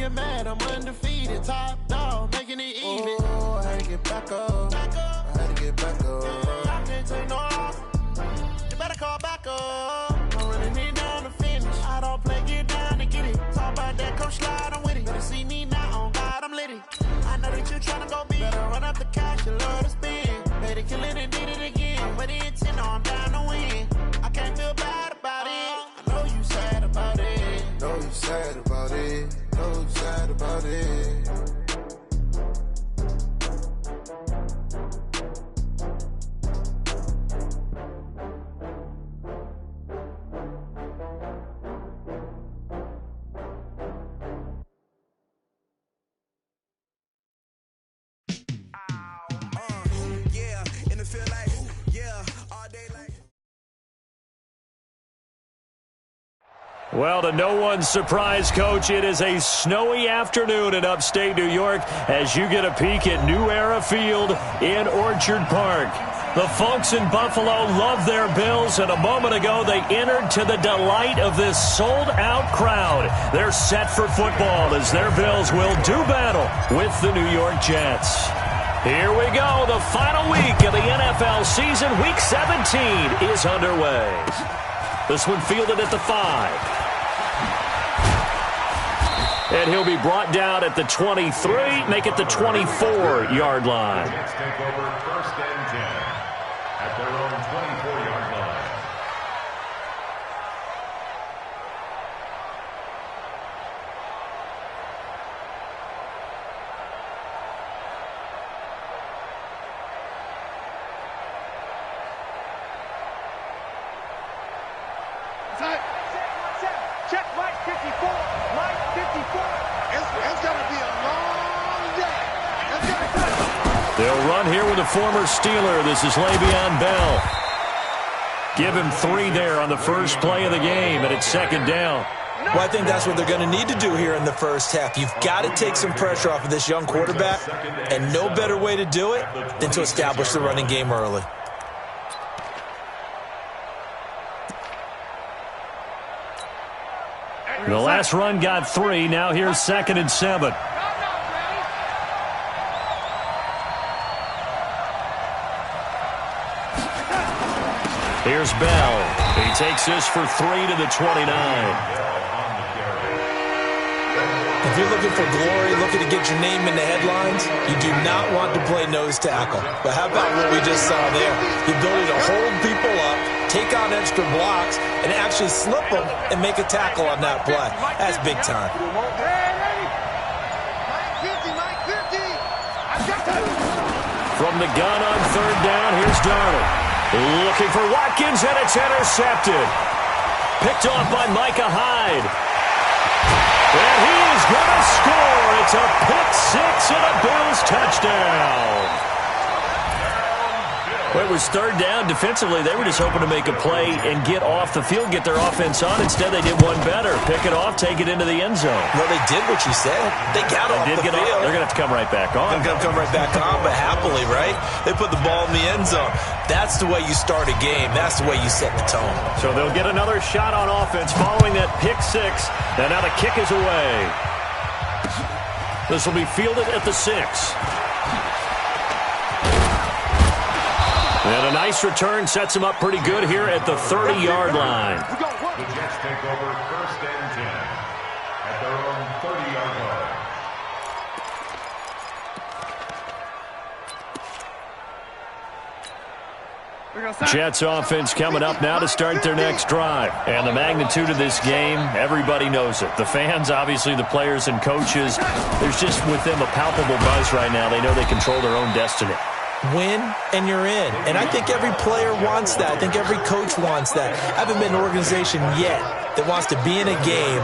you're mad, I'm undefeated. Top dog, making it even. Oh, I had to get back up. I had to get back up. I can't take no loss. You better call back up. I'm running it down to finish. I don't play, get down to get it. Talk about that, come slide, I'm with it. Better see me now, on God, I'm litty. I know that you tryna go big. Better run up the cash, you love to spend. Better kill it and did it again. But the intent, no, I'm down to win. I can't feel bad about it. I know you sad about it. Know you sad about it. Know you sad about it. Well, to no one's surprise, Coach, it is a snowy afternoon in upstate New York as you get a peek at New Era Field in Orchard Park. The folks in Buffalo love their Bills, and a moment ago they entered to the delight of this sold-out crowd. They're set for football as their Bills will do battle with the New York Jets. Here we go. The final week of the NFL season, Week 17, is underway. This one fielded at the 5. And he'll be brought down at the 23, make it the 24-yard line. Jets take over first and 10 at their own 24-yard line. Check Mike 54. Mike 54. It's going to be a long day. They'll run here with a former Steeler. This is Le'Veon Bell. Give him 3 there on the first play of the game, and it's second down. Well, I think that's what they're going to need to do here in the first half. You've got to take some pressure off of this young quarterback, and no better way to do it than to establish the running game early. The last run got 3. Now here's second and 7. Here's Bell. He takes this for 3 to the 29. If you're looking for glory, looking to get your name in the headlines, you do not want to play nose tackle. But how about what we just saw there? The ability to hold people up, take on extra blocks, and actually slip them and make a tackle on that play. That's big time. From the gun on third down, here's Darnold. Looking for Watkins, and it's intercepted. Picked off by Micah Hyde. And he is going to score. It's a pick 6 and a Bills touchdown. Well, it was third down. Defensively, they were just hoping to make a play and get off the field, get their offense on. Instead, they did one better. Pick it off, take it into the end zone. Well, they did what you said. They got off the field. They're going to have to come right back on. They're going to come right back on, but happily, right? They put the ball in the end zone. That's the way you start a game. That's the way you set the tone. So they'll get another shot on offense following that pick 6. And now the kick is away. This will be fielded at the 6. And a nice return sets him up pretty good here at the 30-yard line. The Jets take over first and 10 at their own 30-yard line. Jets offense coming up now to start their next drive. And the magnitude of this game, everybody knows it. The fans, obviously the players and coaches, there's just with them a palpable buzz right now. They know they control their own destiny. Win, and you're in. And I think every player wants that. I think every coach wants that. I haven't been an organization yet that wants to be in a game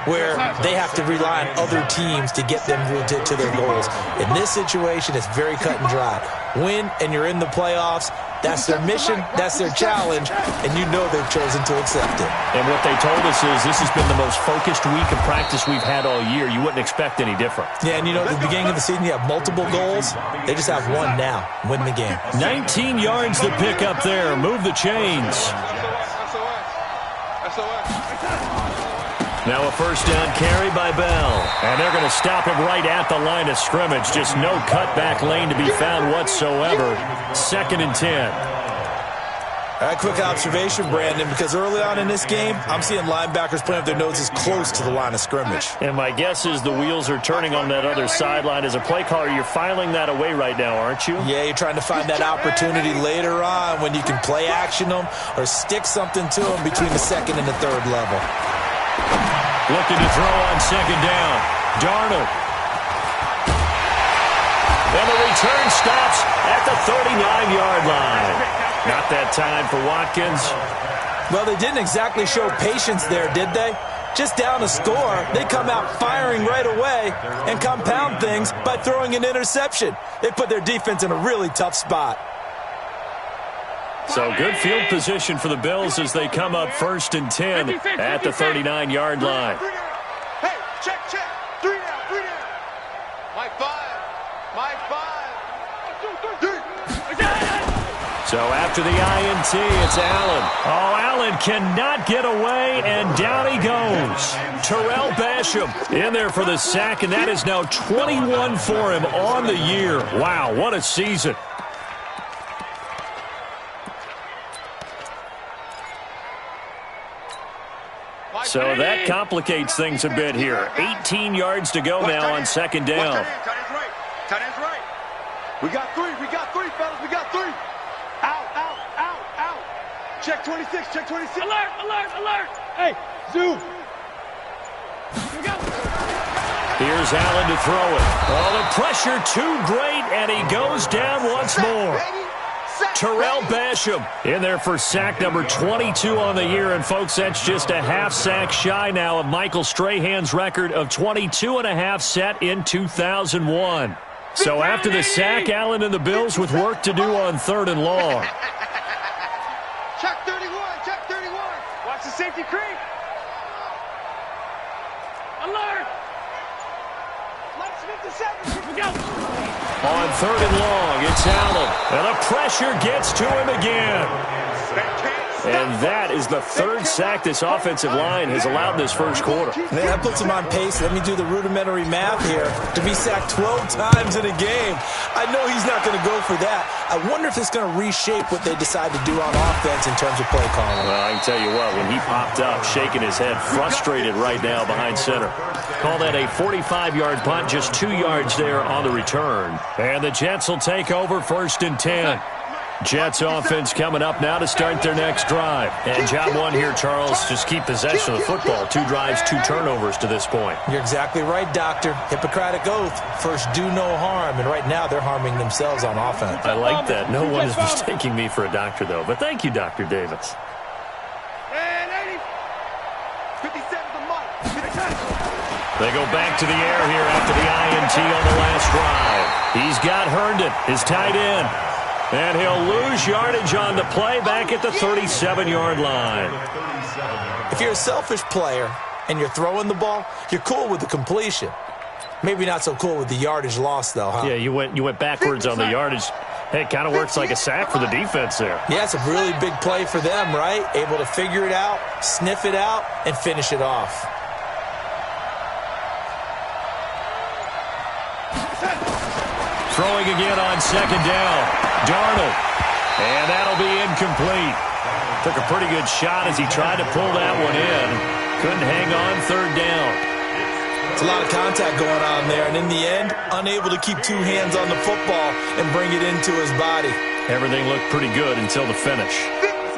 where they have to rely on other teams to get them to their goals. In this situation, it's very cut and dry. Win, and you're in the playoffs. That's their mission. That's their challenge. And you know they've chosen to accept it. And what they told us is this has been the most focused week of practice we've had all year. You wouldn't expect any different. Yeah, and you know, at the beginning of the season, you have multiple goals. They just have one now. Win the game. 19 yards to pick up there. Move the chains. Now a first down carry by Bell. And they're going to stop him right at the line of scrimmage. Just no cutback lane to be found whatsoever. 2nd and 10. All right, quick observation, Brandon, because early on in this game, I'm seeing linebackers playing with their noses close to the line of scrimmage. And my guess is the wheels are turning on that other sideline. As a play caller, you're filing that away right now, aren't you? Yeah, you're trying to find that opportunity later on when you can play action them or stick something to them between the 2nd and the 3rd level. Looking to throw on 2nd down. Darnold. And the return stops at the 39-yard line. Not that time for Watkins. Well, they didn't exactly show patience there, did they? Just down a score, they come out firing right away and compound things by throwing an interception. They put their defense in a really tough spot. So good field position for the Bills as they come up 1st and 10 at the 39-yard line. Hey, check. 3 down. My 5. So after the INT, it's Allen. Oh, Allen cannot get away, and down he goes. Terrell Basham in there for the sack, and that is now 21 for him on the year. Wow, what a season. So that complicates things a bit here. 18 yards to go now on 2nd down. Tight end's right. We got three, fellas. We got 3. Out. Check 26. Alert. Hey, zoom. Here we go. Here's Allen to throw it. Oh, the pressure too great, and he goes down once more. Terrell Basham in there for sack number 22 on the year. And, folks, that's just a half sack shy now of Michael Strahan's record of 22.5 set in 2001. So after the sack, Allen and the Bills with work to do on 3rd and long. Check 31. Watch the safety creep. Alert. Let's 57. Here we go. On 3rd and long, it's Allen. And the pressure gets to him again. And that is the 3rd sack this offensive line has allowed this first quarter. Man, that puts him on pace. Let me do the rudimentary math here. To be sacked 12 times in a game, I know he's not going to go for that. I wonder if it's going to reshape what they decide to do on offense in terms of play calling. Well, I can tell you what, when he popped up, shaking his head, frustrated right now behind center. Call that a 45-yard punt, just 2 yards there on the return. And the Jets will take over 1st and 10. Jets offense coming up now to start their next drive. And job one here, Charles, just keep possession of the football. 2 drives, 2 turnovers to this point. You're exactly right, Doctor. Hippocratic oath. First, do no harm. And right now, they're harming themselves on offense. I like that. No one is mistaking me for a doctor, though. But thank you, Dr. Davis. And 80. 57 the mark. They go back to the air here after the INT on the last drive. He's got Herndon, his tight end. And he'll lose yardage on the play back at the 37-yard line. If you're a selfish player and you're throwing the ball, you're cool with the completion. Maybe not so cool with the yardage loss, though, huh? Yeah, you went backwards on the yardage. Hey, it kind of works like a sack for the defense there. Yeah, it's a really big play for them, right? Able to figure it out, sniff it out, and finish it off. Throwing again on 2nd down. Darnold. And that'll be incomplete. Took a pretty good shot as he tried to pull that one in. Couldn't hang on 3rd down. It's a lot of contact going on there, and in the end, unable to keep 2 hands on the football and bring it into his body. Everything looked pretty good until the finish.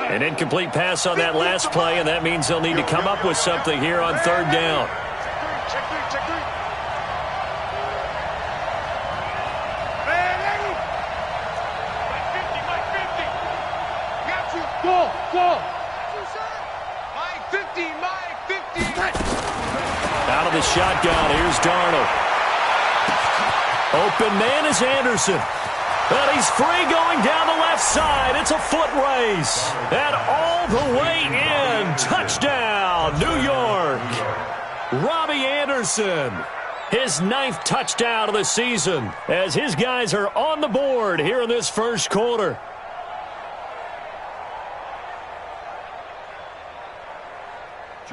An incomplete pass on that last play, and that means they'll need to come up with something here on 3rd down. Check 3. Out of the shotgun, here's Darnold. Open man is Anderson. And he's free going down the left side. It's a foot race. And all the way in. Touchdown, New York. Robbie Anderson. His 9th touchdown of the season as his guys are on the board here in this first quarter.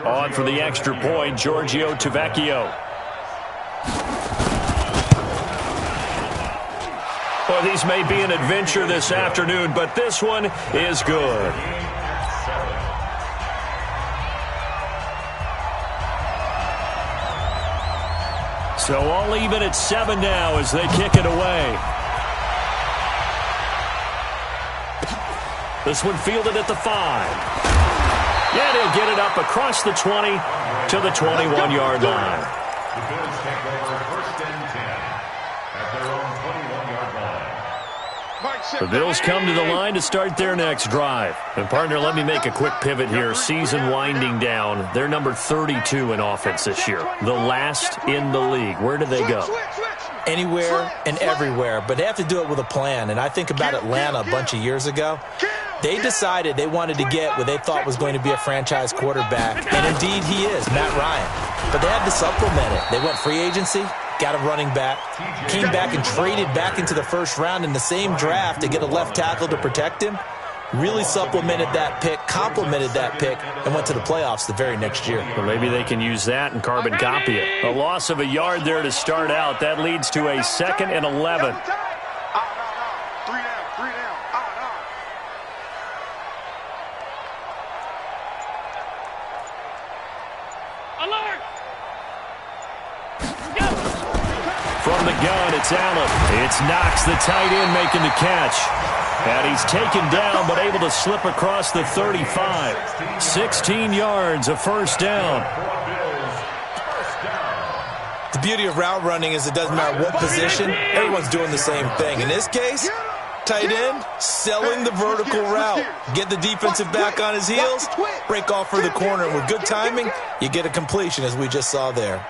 On for the extra point, Giorgio Tavecchio. These may be an adventure this afternoon, but this one is good. So all even at 7 now as they kick it away. This one fielded at the 5. Yeah, he'll get it up across the 20 to the 21-yard line. The Bills take over 1st and 10 at their own 21-yard line. The Bills come to the line to start their next drive. And, partner, let me make a quick pivot here. Season winding down. They're number 32 in offense this year. The last in the league. Where do they go? Anywhere and everywhere, but they have to do it with a plan. And I think about Atlanta a bunch of years ago. They decided they wanted to get what they thought was going to be a franchise quarterback, and indeed he is, Matt Ryan. But they had to supplement it. They went free agency, got a running back, came back and traded back into the first round in the same draft to get a left tackle to protect him. Really supplemented that pick, complemented that pick, and went to the playoffs the very next year. Well, maybe they can use that and carbon copy it. A loss of a yard there to start out. That leads to a 2nd and 11. From the gun, it's Allen. It's Knox, the tight end, making the catch. And he's taken down, but able to slip across the 35. 16 yards, a first down. The beauty of route running is it doesn't matter what position, everyone's doing the same thing. In this case, tight end, selling the vertical route. Get the defensive back on his heels, break off for the corner. With good timing, you get a completion, as we just saw there.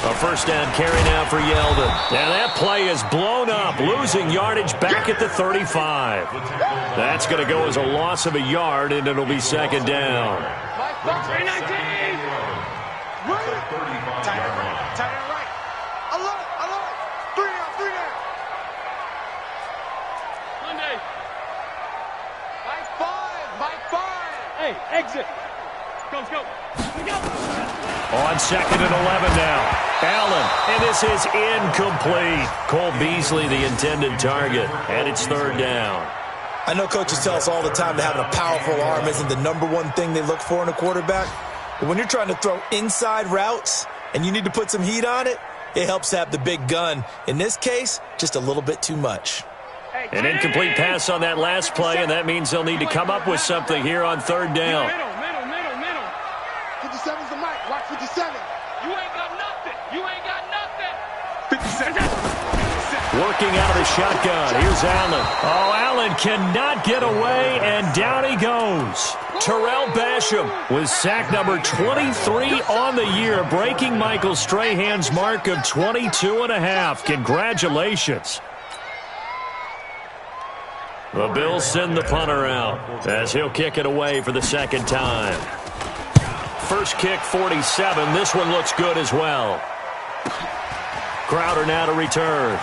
A first down carry now for Yeldon. And that play is blown up, losing yardage back at the 35. That's going to go as a loss of a yard, and it'll be 2nd down. Hey, exit. Go. On 2nd and 11 now. Allen, and this is incomplete. Cole Beasley, the intended target, and it's 3rd down. I know coaches tell us all the time that having a powerful arm isn't the #1 thing they look for in a quarterback. But when you're trying to throw inside routes and you need to put some heat on it, it helps to have the big gun. In this case, just a little bit too much. An incomplete pass on that last play, and that means they'll need to come up with something here on 3rd down. Middle. 57's the mic. Watch 57. You ain't got nothing. 57. Working out of the shotgun. Here's Allen. Oh, Allen cannot get away, and down he goes. Terrell Basham with sack number 23 on the year, breaking Michael Strahan's mark of 22.5. Congratulations. The Bills send the punter out as he'll kick it away for the 2nd time. First kick, 47. This one looks good as well. Crowder now to return.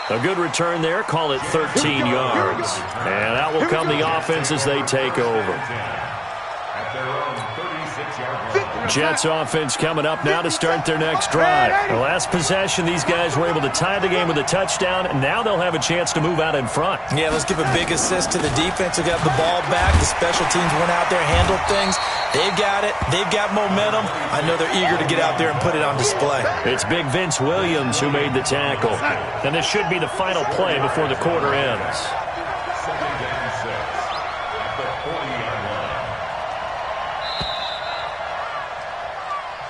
A good return there. Call it 13 yards. And out will come the offense as they take over. At their own 36-yard line. Jets offense coming up now to start their next drive. The last possession, these guys were able to tie the game with a touchdown, and now they'll have a chance to move out in front. Yeah, let's give a big assist to the defense who got the ball back. The special teams went out there, handled things. They've got it. They've got momentum. I know they're eager to get out there and put it on display. It's big Vince Williams who made the tackle. And this should be the final play before the quarter ends. 2nd and 6 at the 40-yard line.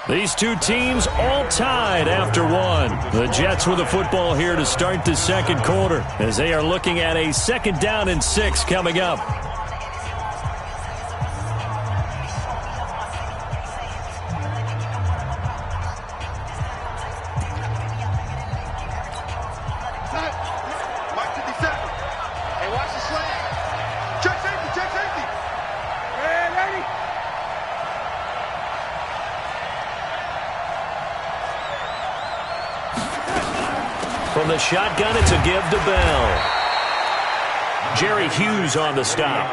These two teams all tied after one. The Jets with the football here to start the 2nd quarter as they are looking at a 2nd down and 6 coming up. From the shotgun, it's a give to Bell. Jerry Hughes on the stop.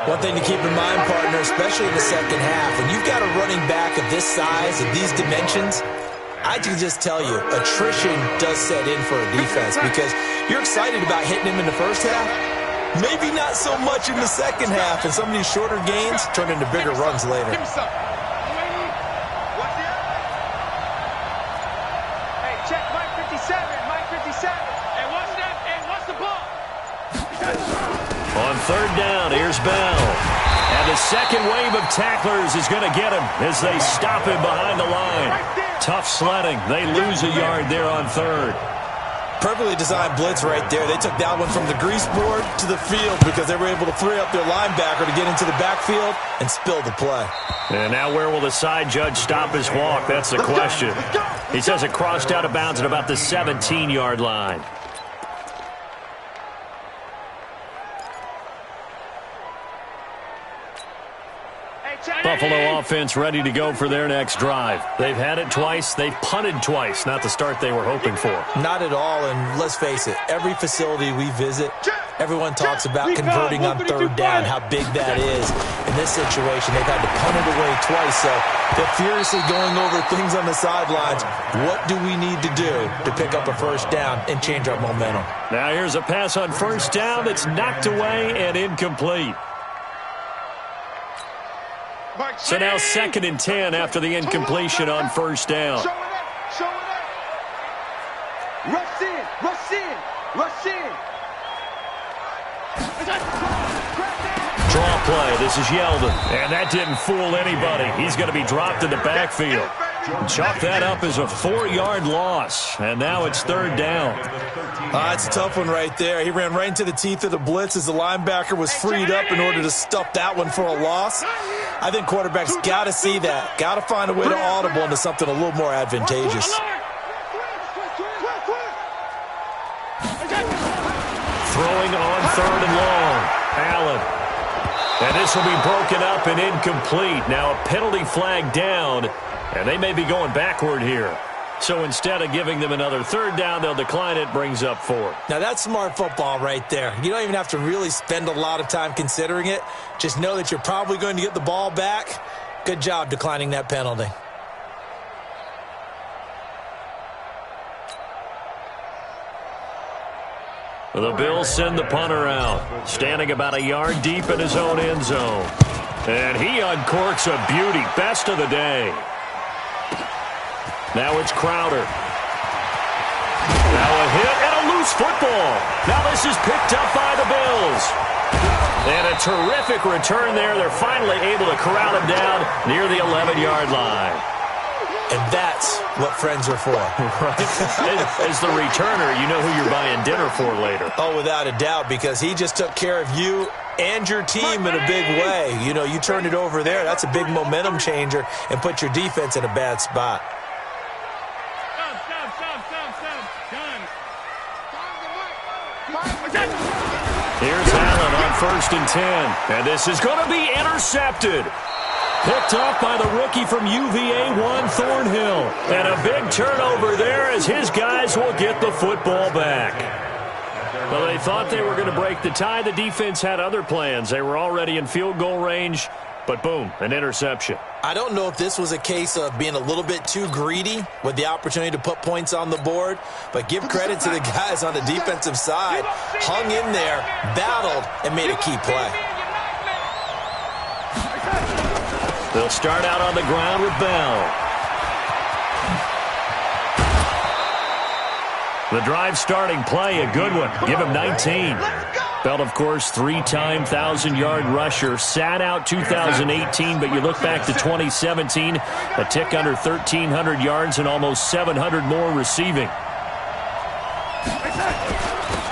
One thing to keep in mind, partner, especially in the second half, when you've got a running back of this size, of these dimensions, I can just tell you, attrition does set in for a defense because you're excited about hitting him in the first half. Maybe not so much in the second half, and some of these shorter gains turn into bigger runs later. Give me some. Hey, check Mike 57. Mike 57. Hey, what's that? Hey, what's the ball? On third down, here's Bell. And the second wave of tacklers is going to get him as they stop him behind the line. Tough sledding. They lose a yard there on third. Perfectly designed blitz right there. They took that one from the grease board to the field because they were able to free up their linebacker to get into the backfield and spill the play. And now where will the side judge stop his walk? That's the question. He says it crossed out of bounds at about the 17-yard line. Buffalo offense ready to go for their next drive. They've had it twice. They've punted twice. Not the start they were hoping for. Not at all, and let's face it, every facility we visit, everyone talks about converting on third down, how big that is. In this situation, they've had to punt it away twice, so they're furiously going over things on the sidelines. What do we need to do to pick up a first down and change our momentum? Now here's a pass on first down that's knocked away and incomplete. So now 2nd and 10 after the incompletion on first down. Show it up. Show it up. Rush in. Rush in. Rush in. Draw play. This is Yeldon. And that didn't fool anybody. He's going to be dropped in the backfield. Chalk that up as a 4-yard loss. And now it's third down. It's a tough one right there. He ran right into the teeth of the blitz as the linebacker was freed up in order to stuff that one for a loss. I think quarterbacks got to see that. Got to find a way to audible into something a little more advantageous. Throwing on third and long. Allen. And this will be broken up and incomplete. Now a penalty flag down, and they may be going backward here. So instead of giving them another third down, they'll decline it, brings up 4. Now that's smart football right there. You don't even have to really spend a lot of time considering it. Just know that you're probably going to get the ball back. Good job declining that penalty. The Bills send the punter out, standing about a yard deep in his own end zone. And he uncorks a beauty, best of the day. Now it's Crowder. Now a hit and a loose football. Now this is picked up by the Bills. And a terrific return there. They're finally able to corral him down near the 11-yard line. And that's what friends are for. Right. As the returner, you know who you're buying dinner for later. Oh, without a doubt, because he just took care of you and your team in a big way. You know, you turned it over there. That's a big momentum changer and put your defense in a bad spot. Here's Allen on 1st and 10. And this is going to be intercepted. Picked off by the rookie from UVA, Juan Thornhill. And a big turnover there as his guys will get the football back. Well, they thought they were going to break the tie. The defense had other plans. They were already in field goal range. But boom, an interception. I don't know if this was a case of being a little bit too greedy with the opportunity to put points on the board, but give credit to the guys on the defensive side. Hung in there, battled, and made a key play. They'll start out on the ground with Bell. The drive starting play, a good one. Give him 19. Bell, of course, 3-time 1,000-yard rusher. Sat out 2018, but you look back to 2017, a tick under 1,300 yards and almost 700 more receiving.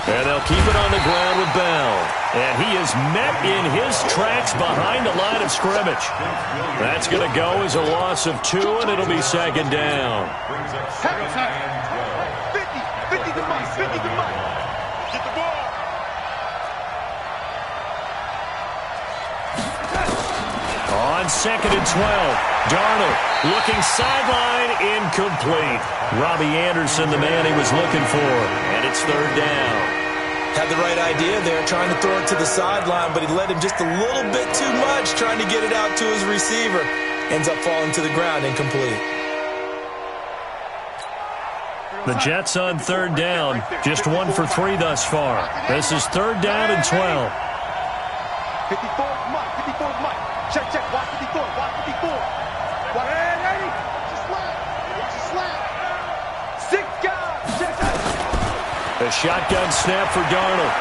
And they'll keep it on the ground with Bell. And he is met in his tracks behind the line of scrimmage. That's going to go as a loss of 2, and it'll be 2nd down. 50 to Mike. 50 to Mike. Get the ball. On 2nd and 12, Darnold looking sideline, incomplete. Robbie Anderson, the man he was looking for, and it's 3rd down. Had the right idea there, trying to throw it to the sideline, but he led him just a little bit too much, trying to get it out to his receiver. Ends up falling to the ground, incomplete. The Jets on third down, just 1 for 3 thus far. This is third down and 12. 54 is Mike. 54 is Mike. Check, check. Watch 54. Watch 54. Watch. Ready? Just slap. Just slap. 6 guys. Check, check. A shotgun snap for Darnold.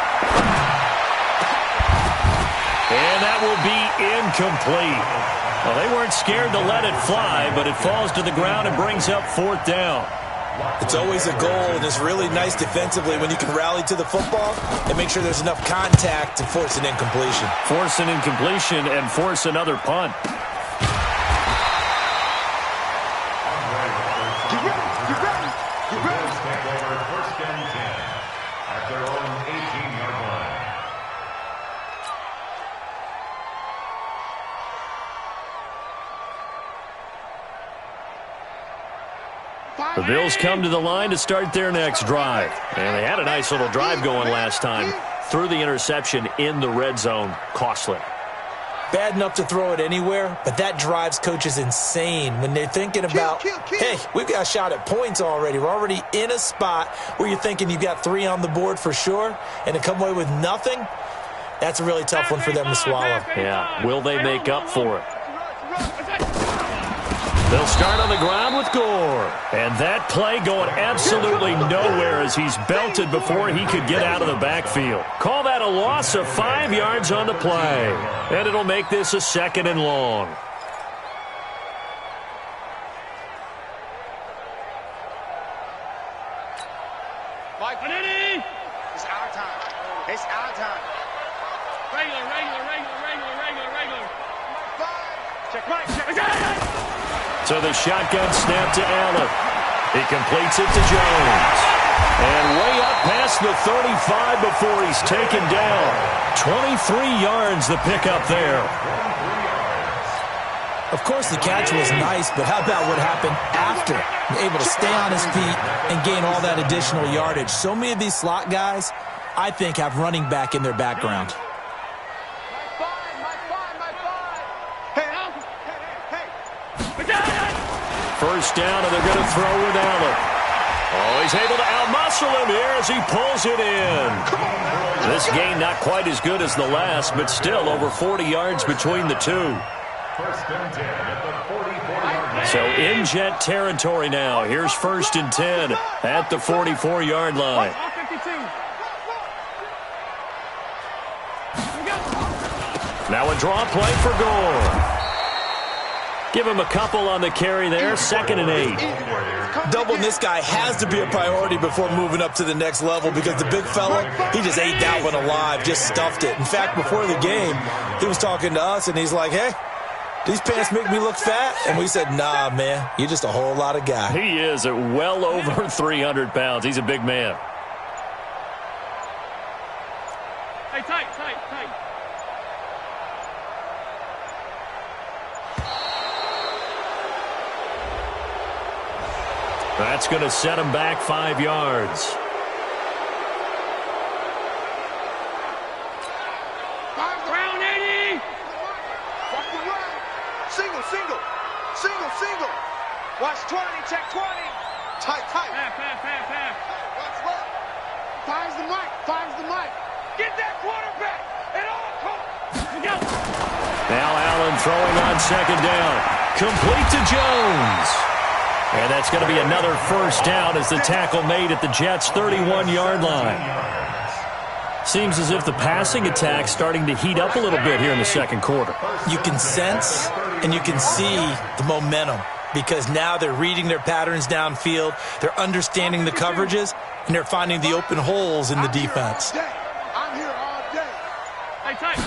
And that will be incomplete. Well, they weren't scared to let it fly, but it falls to the ground and brings up fourth down. It's always a goal, and it's really nice defensively when you can rally to the football and make sure there's enough contact to force an incompletion. Force an incompletion and force another punt. Get ready. Get ready. Get ready. Take over first and 10 at their own 18-yard line. The Bills come to the line to start their next drive. And they had a nice little drive going last time. Threw the interception in the red zone. Costly. Bad enough to throw it anywhere, but that drives coaches insane when they're thinking about, hey, we've got a shot at points already. We're already in a spot where you're thinking you've got 3 on the board for sure, and to come away with nothing, that's a really tough one for them to swallow. Yeah, will they make up for it? They'll start on the ground with Gore. And that play going absolutely nowhere as he's belted before he could get out of the backfield. Call that a loss of 5 yards on the play. And it'll make this a 2nd and long. Mike, it's our time. It's our time. Regular. Check, Mike. Check. So the shotgun snap to Allen. He completes it to Jones. And way up past the 35 before he's taken down. 23 yards the pickup there. Of course, the catch was nice, but how about what happened after? Able to stay on his feet and gain all that additional yardage. So many of these slot guys, I think, have running back in their background. First down, and they're going to throw with Allen. Oh, he's able to outmuscle him here as he pulls it in. This game not quite as good as the last, but still over 40 yards between the two. First and 10 at the 44-yard line. So in Jet territory now. Here's first and 10 at the 44-yard line. Now a draw play for Gore. Give him a couple on the carry there. 2nd and 8. Doubling this guy has to be a priority before moving up to the next level because the big fella, he just ate that one alive, just stuffed it. In fact, before the game, he was talking to us, and he's like, hey, these pants make me look fat. And we said, nah, man, you're just a whole lot of guy. He is at well over 300 pounds. He's a big man. Hey, tight. That's going to set him back 5 yards. Round 80. Watch the run. Single. Watch 20. Check 20. Tight. Pass. Watch left. Finds the mic. Get that quarterback at all costs. Now Allen throwing on 2nd down. Complete to Jones. And that's going to be another first down as the tackle made at the Jets' 31-yard line. Seems as if the passing attack's starting to heat up a little bit here in the second quarter. You can sense and you can see the momentum because now they're reading their patterns downfield, they're understanding the coverages, and they're finding the open holes in the defense. I'm here all day. Hey, tight.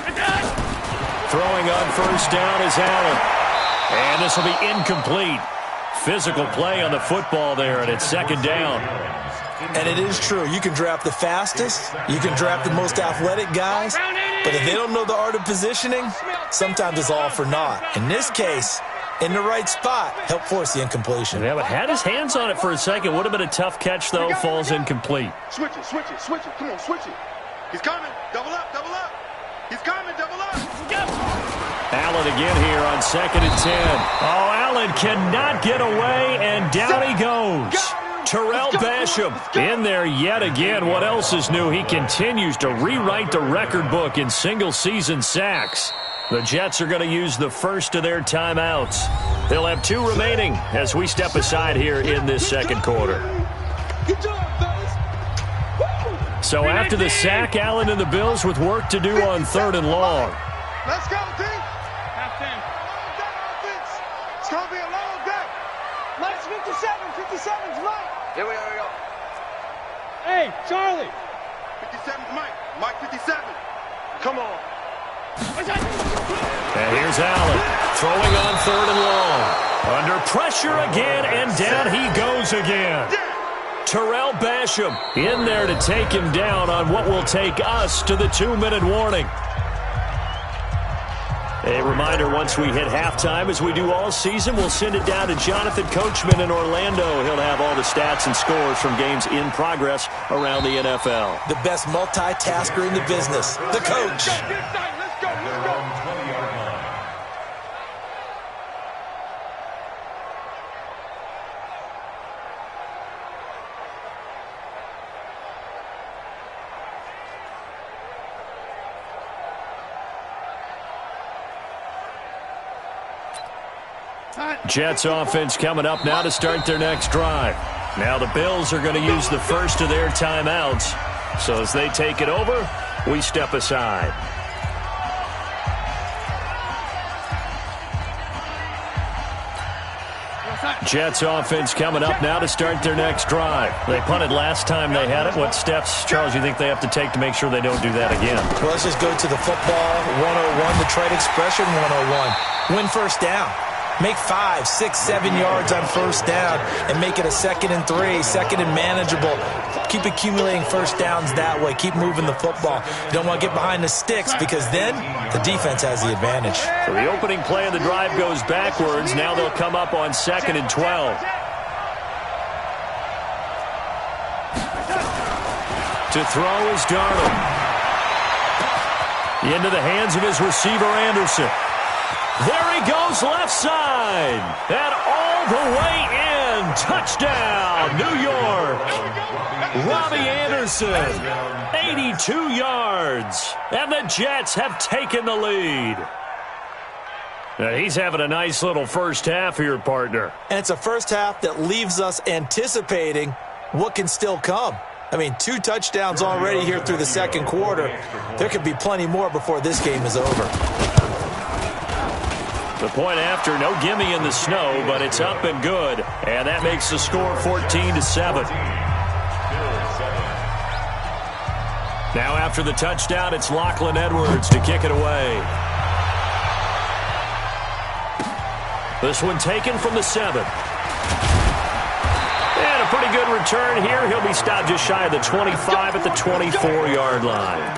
Throwing on first down is Allen. And this will be incomplete. Physical play on the football there, and it's 2nd down. And it is true. You can draft the fastest. You can draft the most athletic guys. But if they don't know the art of positioning, sometimes it's all for naught. In this case, in the right spot, help force the incompletion. Yeah, but had his hands on it for a second. Would have been a tough catch, though. Falls incomplete. Switch it. Come on, switch it. He's coming. Double up. He's coming. Double up. Allen again here on 2nd and 10. Oh, Allen cannot get away, and down he goes. Terrell Basham in there yet again. What else is new? He continues to rewrite the record book in single-season sacks. The Jets are going to use the first of their timeouts. They'll have 2 remaining as we step aside here in this second quarter. So after the sack, Allen and the Bills with work to do on 3rd and long. Let's go, team. Half 10. It's going to be a long day. Nice 57. 57's Mike. Here we go. Hey, Charlie. 57 Mike. Mike 57. Come on. And here's Allen throwing on 3rd and long. Under pressure again, and down he goes again. Terrell Basham in there to take him down on what will take us to the 2-minute warning. A reminder, once we hit halftime, as we do all season, we'll send it down to Jonathan Coachman in Orlando. He'll have all the stats and scores from games in progress around the NFL. The best multitasker in the business, the coach. Let's go. Jets offense coming up now to start their next drive. Now the Bills are going to use the first of their timeouts. So as they take it over, we step aside. Jets offense coming up now to start their next drive. They punted last time they had it. What steps, Charles, you think they have to take to make sure they don't do that again? Well, let's just go to the football 101, the trade expression 101. Win first down. Make 5, 6, 7 yards on first down and make it a 2nd and 3, 2nd and manageable. Keep accumulating first downs that way. Keep moving the football. You don't want to get behind the sticks because then the defense has the advantage. So the opening play of the drive goes backwards. Now they'll come up on 2nd and 12. To throw is Darnold. Into the hands of his receiver, Anderson. There he goes, left side. And all the way in. Touchdown, New York. Robbie Anderson, 82 yards. And the Jets have taken the lead. Now, he's having a nice little first half here, partner. And it's a first half that leaves us anticipating what can still come. I mean, 2 touchdowns already here through the second quarter. There could be plenty more before this game is over. The point after, no gimme in the snow, but it's up and good. And that makes the score 14-7. Now after the touchdown, it's Lachlan Edwards to kick it away. This one taken from the 7. And a pretty good return here. He'll be stopped just shy of the 25 at the 24-yard line.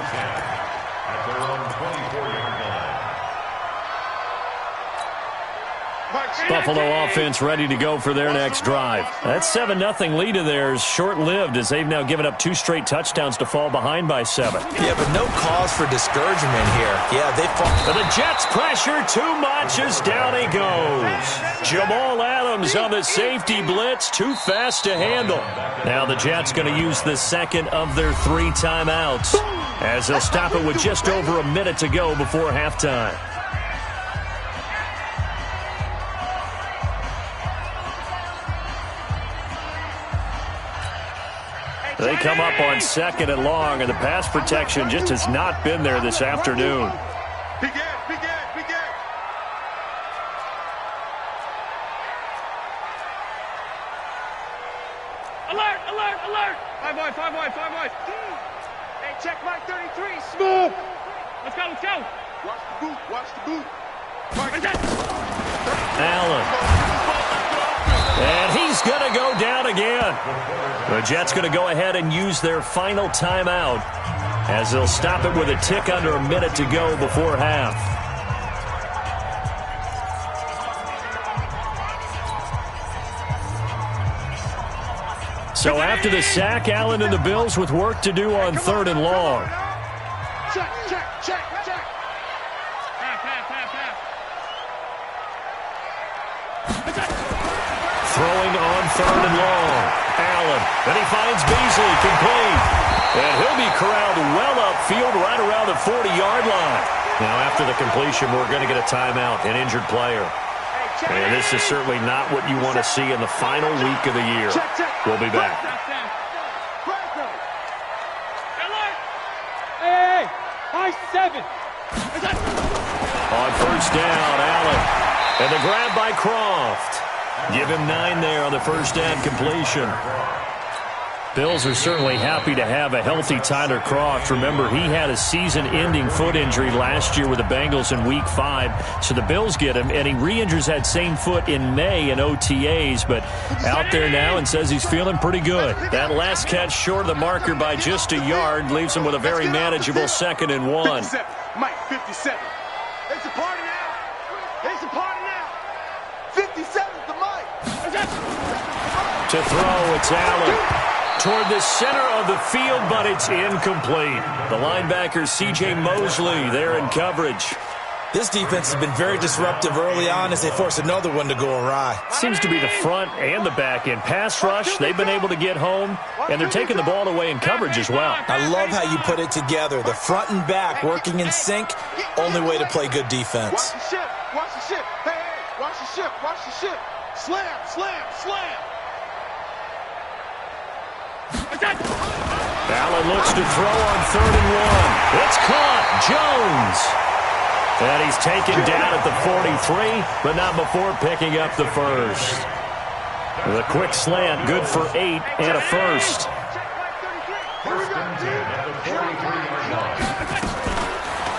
Buffalo offense ready to go for their next drive. That 7-0 lead of theirs short-lived as they've now given up 2 straight touchdowns to fall behind by 7. Yeah, but no cause for discouragement here. Yeah, they fall. But the Jets pressure too much as down he goes. Jamal Adams on the safety blitz, too fast to handle. Now the Jets going to use the second of their 3 timeouts as they'll stop it with just over a minute to go before halftime. They come up on 2nd and long, and the pass protection just has not been there this afternoon. Begin. Alert! 5 wide. Hey, check Mike 33. Smooth. Let's go. Watch the boot. Allen. And he's going to go down again. The Jets going to go ahead and use their final timeout as they'll stop it with a tick under a minute to go before half. So after the sack, Allen and the Bills with work to do on 3rd and long. Check. throwing on 3rd and long. Allen, and he finds Beasley, complete. And he'll be corralled well upfield right around the 40-yard line. Now, after the completion, we're going to get a timeout, an injured player. And this is certainly not what you want to see in the final week of the year. We'll be back. Hey, high 7. On 1st down, Allen. And the grab by Croft. Give him 9 there on the 1st down completion. Bills are certainly happy to have a healthy Tyler Croft. Remember, he had a season-ending foot injury last year with the Bengals in Week 5. So the Bills get him, and he re-injures that same foot in May in OTAs, but out there now and says he's feeling pretty good. That last catch short of the marker by just a yard leaves him with a very manageable 2nd and 1. 57. Mike, 57. It's a party now. It's a party now. 57's the Mike. To throw, it's Allen. Toward the center of the field, but it's incomplete. The linebacker, C.J. Mosley, there in coverage. This defense has been very disruptive early on as they force another one to go awry. Seems to be the front and the back end. Pass rush, they've been able to get home, and they're taking the ball away in coverage as well. I love how you put it together. The front and back working in sync, only way to play good defense. Watch the ship. Watch the ship. Hey, watch the ship. Watch the ship. Slam, slam, slam. Allen looks to throw on 3rd and 1. It's caught. Jones. And he's taken down at the 43, but not before picking up the 1st. The quick slant, good for 8 and a 1st.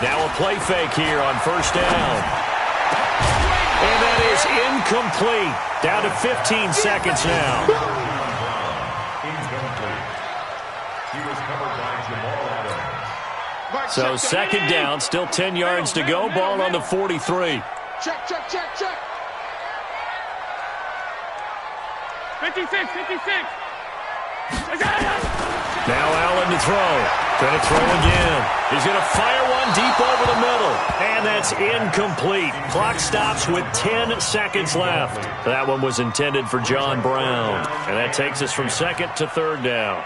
Now a play fake here on 1st down. And that is incomplete. Down to 15 seconds now. So 2nd down, still 10 yards to go. Ball on the 43. Check, check, check, check. 56, 56. Now Allen to throw. Going to throw again. He's going to fire one deep over the middle. And that's incomplete. Clock stops with 10 seconds left. That one was intended for John Brown. And that takes us from 2nd to 3rd down.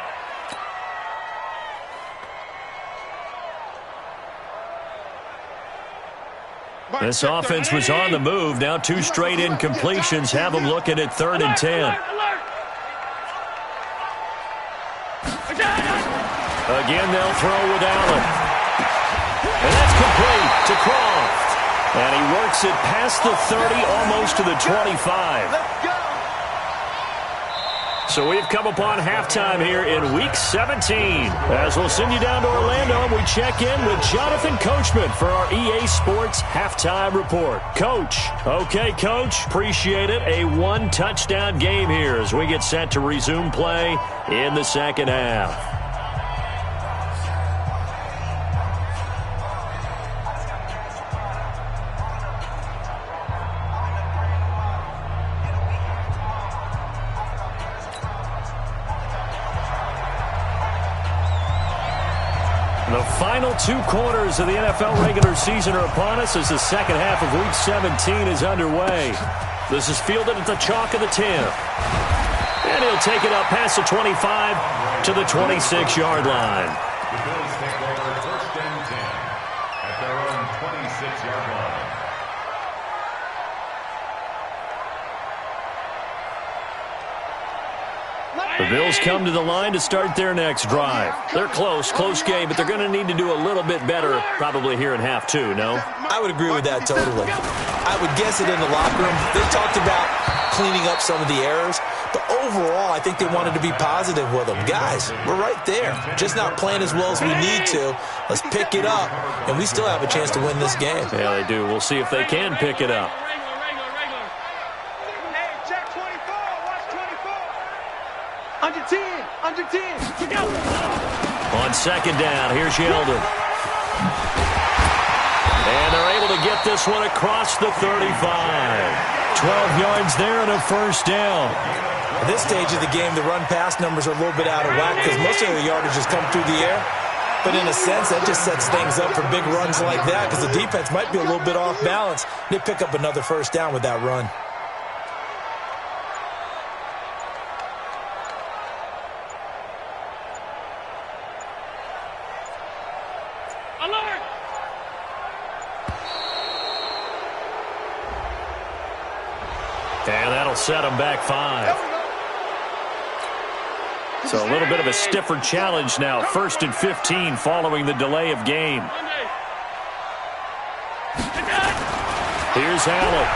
This offense was on the move. Now 2 straight incompletions have them looking at 3rd and 10. Again, they'll throw with Allen. And that's complete to Croft. And he works it past the 30, almost to the 25. Let's go. So we've come upon halftime here in Week 17. As we'll send you down to Orlando, we check in with Jonathan Coachman for our EA Sports Halftime Report. Coach. Okay, Coach. Appreciate it. A 1-touchdown game here as we get set to resume play in the 2nd half. The final 2 quarters of the NFL regular season are upon us as the 2nd half of Week 17 is underway. This is fielded at the chalk of the 10. And he'll take it up past the 25 to the 26-yard line. The Bills take over 1st and 10 at their own 26-yard line. The Bills come to the line to start their next drive. They're close game, but they're going to need to do a little bit better probably here in half 2, no? I would agree with that totally. I would guess it in the locker room. They talked about cleaning up some of the errors, but overall, I think they wanted to be positive with them. Guys, we're right there. Just not playing as well as we need to. Let's pick it up, and we still have a chance to win this game. Yeah, they do. We'll see if they can pick it up. Under 10, under 10. On 2nd down, here's Yeldon. And they're able to get this one across the 35. 12 yards there and a 1st down. At this stage of the game, the run-pass numbers are a little bit out of whack because most of the yardage has come through the air. But in a sense, that just sets things up for big runs like that because the defense might be a little bit off balance. They pick up another 1st down with that run. And that'll set him back 5. So a little bit of a stiffer challenge now. 1st and 15 following the delay of game. Here's Allen.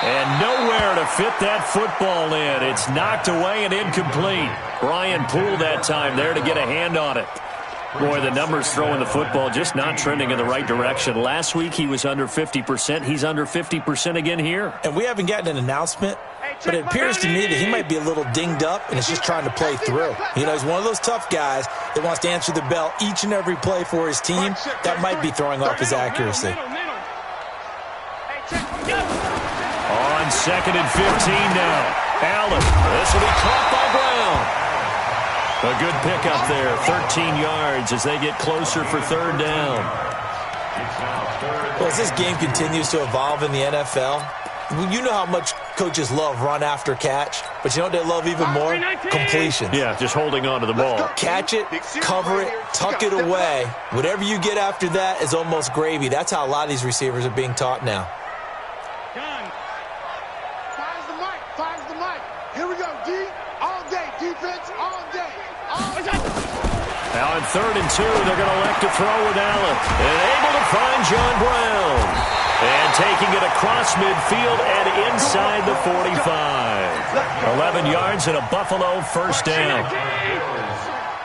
And nowhere to fit that football in. It's knocked away and incomplete. Brian Poole that time there to get a hand on it. Boy, the numbers throwing the football just not trending in the right direction. Last week he was under 50%. He's under 50% again here. And we haven't gotten an announcement, but it appears to me that he might be a little dinged up and is just trying to play through. You know, he's one of those tough guys that wants to answer the bell each and every play for his team. That might be throwing off his accuracy. On 2nd and 15 now. Allen. This will be caught by Brown. A good pickup there. 13 yards as they get closer for 3rd down. Well, as this game continues to evolve in the NFL, you know how much coaches love run after catch, but you know what they love even more? Completions. Yeah, just holding on to the ball. Catch it, cover it, tuck it away. Whatever you get after that is almost gravy. That's how a lot of these receivers are being taught now. Fires the mic. Here we go, D. All day. Defense all day. Now on 3rd and 2, they're going to elect to throw with Allen. And able to find John Brown. And taking it across midfield and inside the 45. 11 yards and a Buffalo 1st down.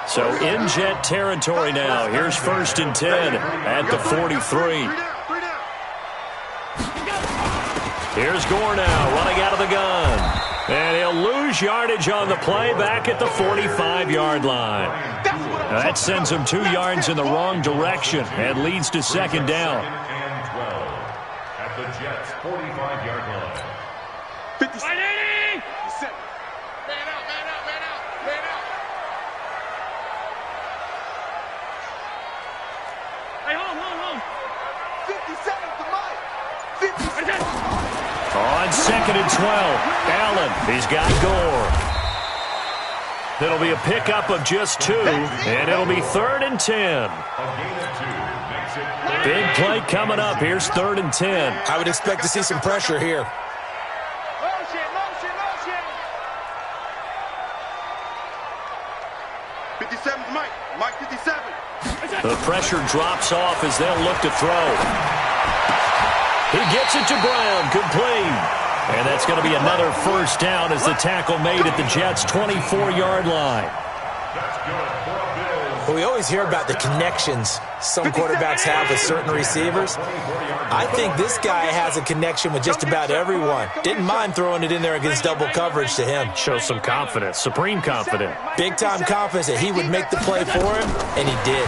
So in Jet territory now. Here's 1st and 10 at the 43. Here's Gore now running out of the gun. And he'll lose yardage on the play back at the 45-yard line. Now that sends him 2 yards in the wrong direction and leads to 2nd down. And 12 at the Jets' 45-yard line. 57. Man out. Hey, home. 57 to Mike. 57. On 2nd and 12, Allen, he's got Gore. It'll be a pickup of just 2, and it'll be 3rd and 10. Big play coming up. Here's 3rd and 10. I would expect to see some pressure here. Motion. 57 to Mike. Mike 57. The pressure drops off as they'll look to throw. He gets it to Brown, complete. And that's going to be another 1st down as the tackle made at the Jets' 24-yard line. Well, we always hear about the connections some quarterbacks have with certain receivers. I think this guy has a connection with just about everyone. Didn't mind throwing it in there against double coverage to him. Shows some confidence, supreme confidence. Big-time confidence that he would make the play for him, and he did.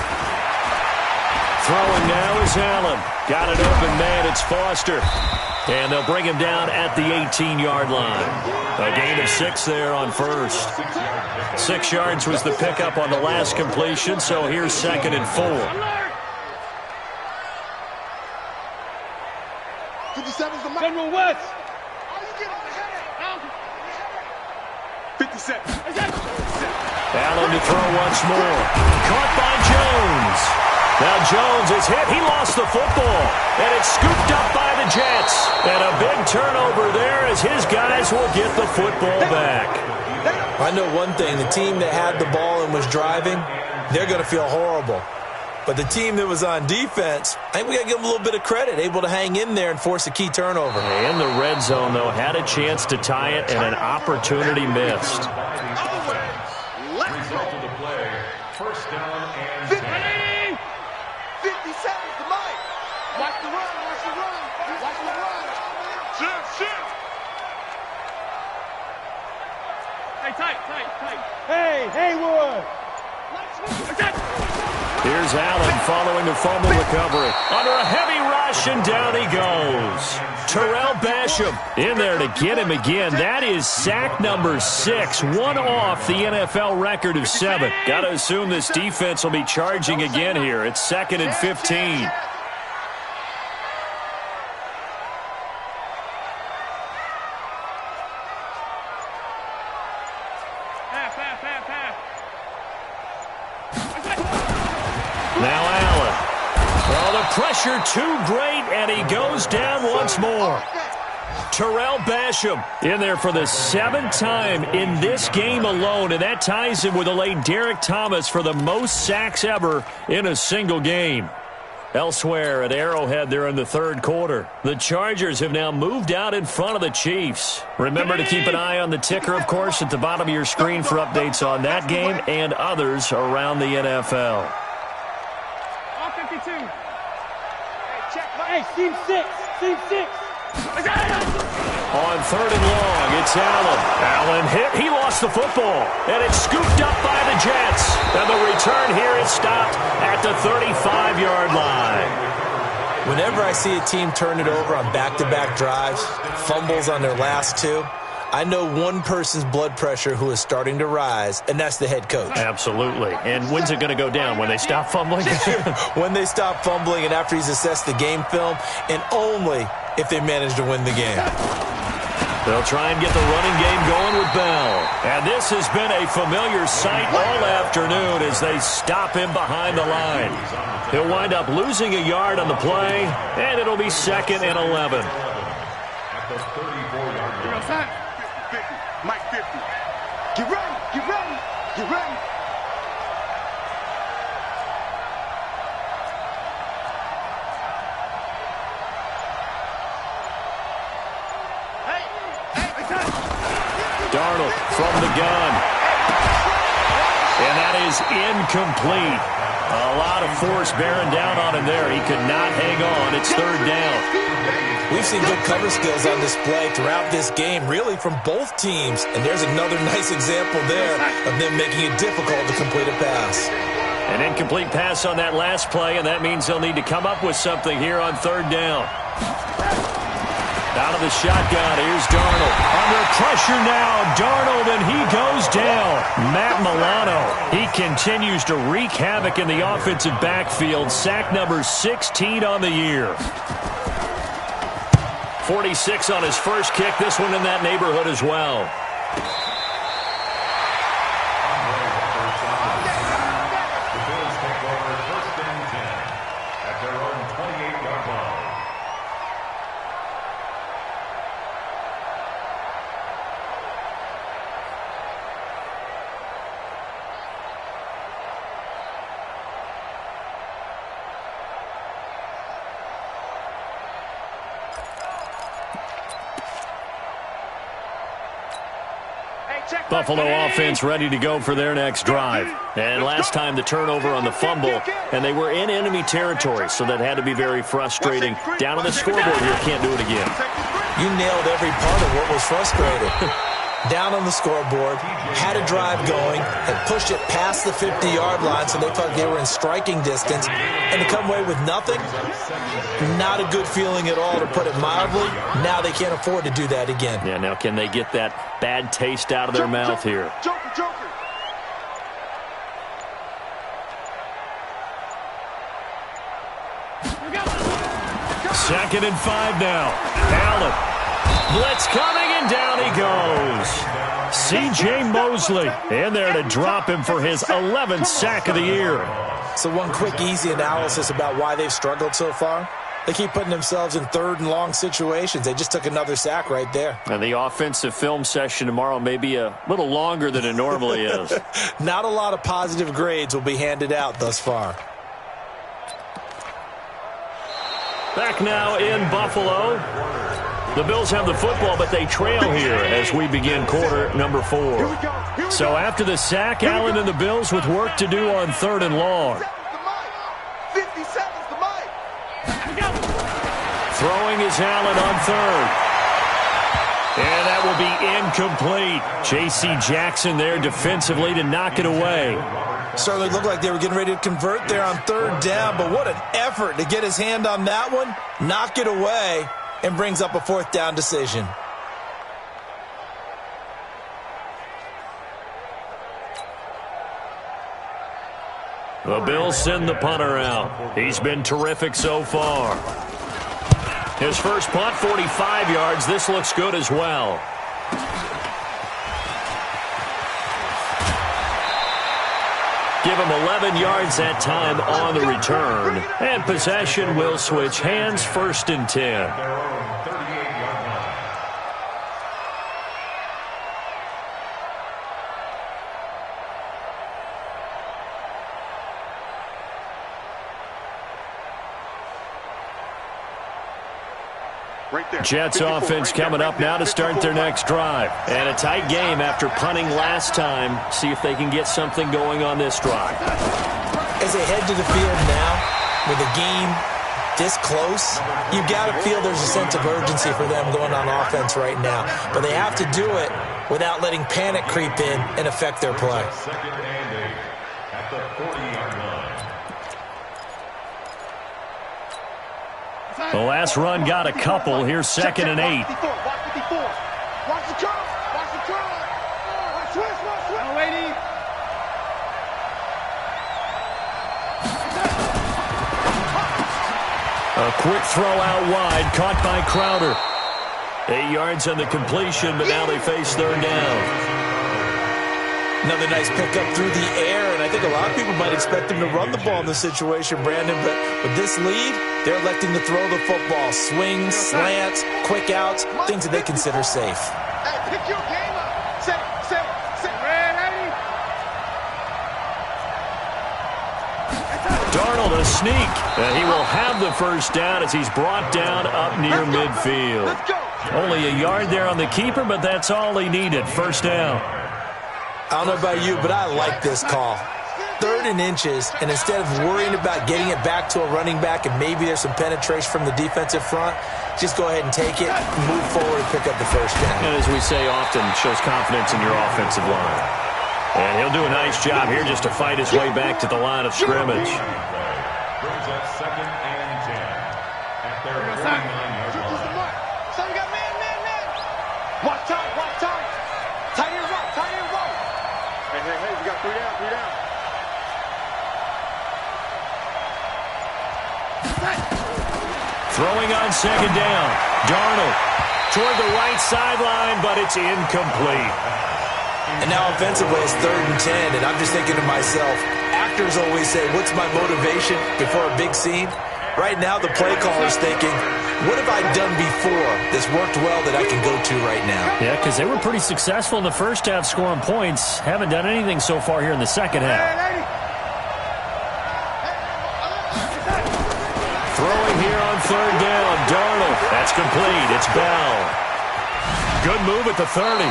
Throwing now is Allen. Got it open, man. It's Foster. And they'll bring him down at the 18-yard line. A gain of 6 there on 1st. 6 yards was the pickup on the last completion, so here's 2nd and 4. 57's the Mike. General West. 57. Allen to throw once more. Caught by Jones. Now Jones is hit. He lost the football. And it's scooped up by the Jets. And a big turnover there as his guys will get the football back. I know one thing. The team that had the ball and was driving, they're going to feel horrible. But the team that was on defense, I think we got to give them a little bit of credit. Able to hang in there and force a key turnover. In the red zone, though, had a chance to tie it and an opportunity missed. Result of the play, 1st down and 10. 57's the Mike. Watch the run. Shift. Hey, tight. Hey, Haywood. Here's Allen following the fumble recovery. Under a heavy rush, and down he goes. Terrell Basham in there to get him again. That is sack number 6, one off the NFL record of 7. Got to assume this defense will be charging again here. It's 2nd and 15. Now Allen. Well, the pressure too great, and he goes down once more. Terrell Basham in there for the 7th time in this game alone, and that ties him with the late Derek Thomas for the most sacks ever in a single game. Elsewhere at Arrowhead, they're in the 3rd quarter. The Chargers have now moved out in front of the Chiefs. Remember to keep an eye on the ticker, of course, at the bottom of your screen for updates on that game and others around the NFL. All 52. Hey, team 6. Team 6. On 3rd and long, it's Allen. Allen hit. He lost the football. And it's scooped up by the Jets. And the return here is stopped at the 35-yard line. Whenever I see a team turn it over on back-to-back drives, fumbles on their last 2, I know one person's blood pressure who is starting to rise, and that's the head coach. Absolutely. And when's it going to go down? When they stop fumbling? When they stop fumbling and after he's assessed the game film, and only if they manage to win the game. They'll try and get the running game going with Bell. And this has been a familiar sight all afternoon as they stop him behind the line. He'll wind up losing a yard on the play, and it'll be 2nd and 11. At the 34-yard line. Mike 50. Get ready, get ready, get ready. Darnold from the gun. And that is incomplete. A lot of force bearing down on him there. He could not hang on. It's 3rd down. We've seen good cover skills on display throughout this game, really from both teams. And there's another nice example there of them making it difficult to complete a pass. An incomplete pass on that last play, and that means they'll need to come up with something here on 3rd down. Out of the shotgun, here's Darnold. Under pressure now, Darnold, and he goes down. Matt Milano, he continues to wreak havoc in the offensive backfield. Sack number 16 on the year. 46 on his first kick. This one in that neighborhood as well. The Bills take over 1st and 10 at their own 28-yard line. Buffalo offense ready to go for their next drive. And last time the turnover on the fumble, and they were in enemy territory, so that had to be very frustrating. Down on the scoreboard here, can't do it again. You nailed every part of what was frustrating. Down on the scoreboard, had a drive going, had pushed it past the 50-yard line so they thought they were in striking distance, and to come away with nothing, not a good feeling at all, to put it mildly. Now they can't afford to do that again. Yeah, now can they get that bad taste out of their mouth here? Joker. 2nd and 5 now. Allen. Blitz coming, and down he goes. C.J. Mosley in there to drop him for his 11th sack of the year. So one quick, easy analysis about why they've struggled so far. They keep putting themselves in 3rd and long situations. They just took another sack right there. And the offensive film session tomorrow may be a little longer than it normally is. Not a lot of positive grades will be handed out thus far. Back now in Buffalo. The Bills have the football, but they trail here as we begin quarter number 4. So after the sack, Allen and the Bills with work to do on 3rd and long. 57's the mic. Throwing is Allen on 3rd. And that will be incomplete. J.C. Jackson there defensively to knock it away. Certainly looked like they were getting ready to convert there on 3rd down, but what an effort to get his hand on that one, knock it away, and brings up a 4th down decision. The Bills send the punter out. He's been terrific so far. His first punt, 45 yards. This looks good as well. Give him 11 yards that time on the return. And possession will switch hands, 1st and 10. Jets offense coming up now to start their next drive. And a tight game after punting last time. See if they can get something going on this drive. As they head to the field now, with the game this close, you got to feel there's a sense of urgency for them going on offense right now. But they have to do it without letting panic creep in and affect their play. Second and 8 at the 40-yard line. The last run got a couple. Here's second and 8. Watch the curl. Watch the curl. Switch. No waiting. A quick throw out wide, caught by Crowder. 8 yards on the completion, but now they face third down. Another nice pickup through the air, and I think a lot of people might expect them to run the ball in this situation, Brandon, but with this lead, they're electing to throw the football. Swings, slants, quick outs, things that they consider safe. Hey, pick your game up. Set. Ready. Darnold a sneak. He will have the first down as he's brought down up near midfield. Let's go. Only a yard there on the keeper, but that's all he needed. First down. I don't know about you, but I like this call. 3rd and inches, and instead of worrying about getting it back to a running back and maybe there's some penetration from the defensive front, just go ahead and take it, move forward, and pick up the first down. And as we say often, shows confidence in your offensive line. And he'll do a nice job here just to fight his way back to the line of scrimmage. Brings up second and 10 at their 49-yard line. Son, we got man. Watch time. Tight end roll. Hey, we got 3 down. Throwing on second down. Darnold toward the right sideline, but it's incomplete. And now offensively, it's 3rd and 10, and I'm just thinking to myself, actors always say, what's my motivation before a big scene? Right now, the play caller's thinking, what have I done before that's worked well that I can go to right now? Yeah, because they were pretty successful in the first half scoring points. Haven't done anything so far here in the second half. Throwing here on 3rd down. Darnold. That's complete. It's Bell. Good move at the 30.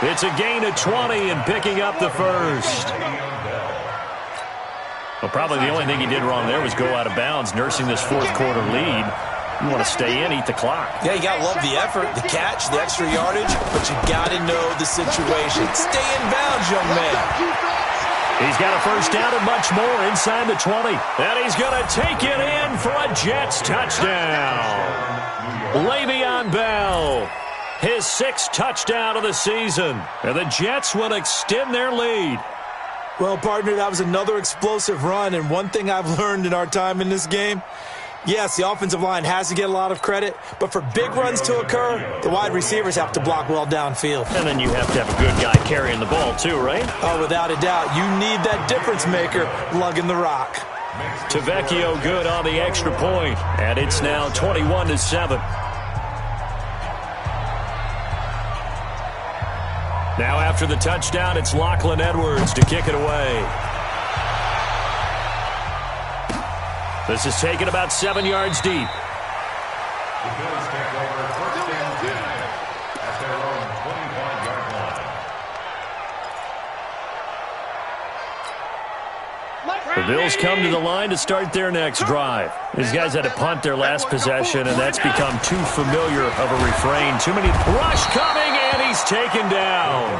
It's a gain of 20 and picking up the first. Well, probably the only thing he did wrong there was go out of bounds, nursing this fourth quarter lead. You want to stay in, eat the clock. Yeah, you got to love the effort, the catch, the extra yardage, but you got to know the situation. Stay in bounds, young man. He's got a first down and much more inside the 20. And he's going to take it in for a Jets touchdown. Le'Veon Bell, his 6th touchdown of the season. And the Jets will extend their lead. Well, partner, that was another explosive run, and one thing I've learned in our time in this game, yes, the offensive line has to get a lot of credit, but for big runs to occur, the wide receivers have to block well downfield. And then you have to have a good guy carrying the ball too, right? Oh, without a doubt. You need that difference maker lugging the rock. Tavecchio good on the extra point, and it's now 21-7. Now after the touchdown, it's Lachlan Edwards to kick it away. This is taken about 7 yards deep. The Bills take over 1st and 10 at their own 25-yard line. The Bills come to the line to start their next drive. These guys had to punt their last possession, and that's become too familiar of a refrain. Too many. Rush coming, and he's taken down.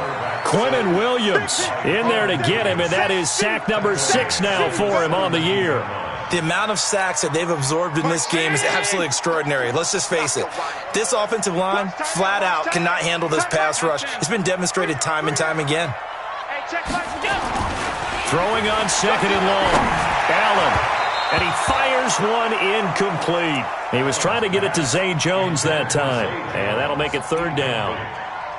Quinnen Williams in there to get him, and that is sack number 6 now for him on the year. The amount of sacks that they've absorbed in this game is absolutely extraordinary. Let's just face it. This offensive line, flat out, cannot handle this pass rush. It's been demonstrated time and time again. Throwing on second and long. Allen. And he fires one incomplete. He was trying to get it to Zay Jones that time. And that'll make it 3rd down.